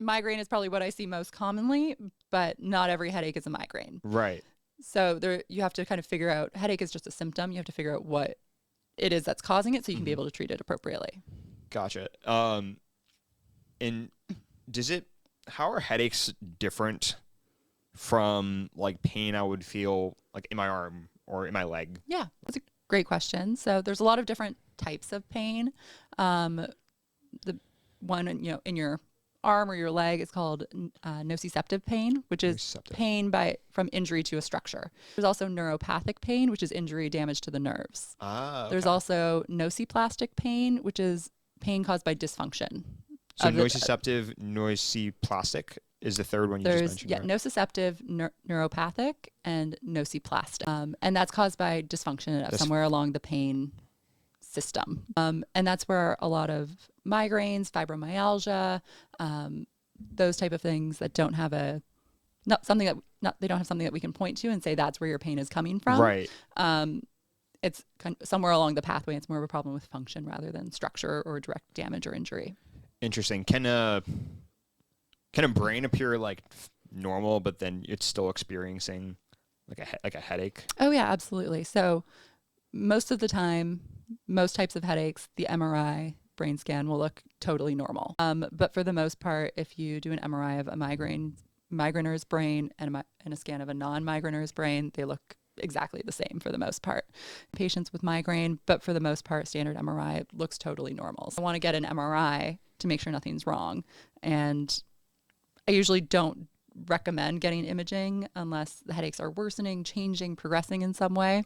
migraine is probably what I see most commonly, but not every headache is a migraine. Right. So you have to kind of figure out, headache is just a symptom. You have to figure out what it is that's causing it so you can be able to treat it appropriately. Gotcha. And how are headaches different from like pain I would feel like in my arm or in my leg? Yeah, that's a great question. So there's a lot of different types of pain. The one, in your arm or your leg is called nociceptive pain, which is pain from injury to a structure. There's also neuropathic pain, which is injury, damage to the nerves. Okay. There's also nociplastic pain, which is pain caused by dysfunction. So nociceptive, nociplastic is the third one you just mentioned. Yeah, right? Nociceptive, neuropathic, and nociplastic. And that's caused by dysfunction somewhere along the pain system. And that's where a lot of migraines, fibromyalgia, those type of things that don't have they don't have something that we can point to and say that's where your pain is coming from. Right. It's kind of somewhere along the pathway. It's more of a problem with function rather than structure or direct damage or injury. Interesting. Can a brain appear like normal, but then it's still experiencing like a headache? Oh yeah, absolutely. So most of the time, most types of headaches, the MRI brain scan will look totally normal. But for the most part, if you do an MRI of a migrainer's brain and a scan of a non-migrainer's brain, they look exactly the same for the most part. Patients with migraine, but for the most part, standard MRI looks totally normal. So I want to get an MRI to make sure nothing's wrong. And I usually don't recommend getting imaging unless the headaches are worsening, changing, progressing in some way.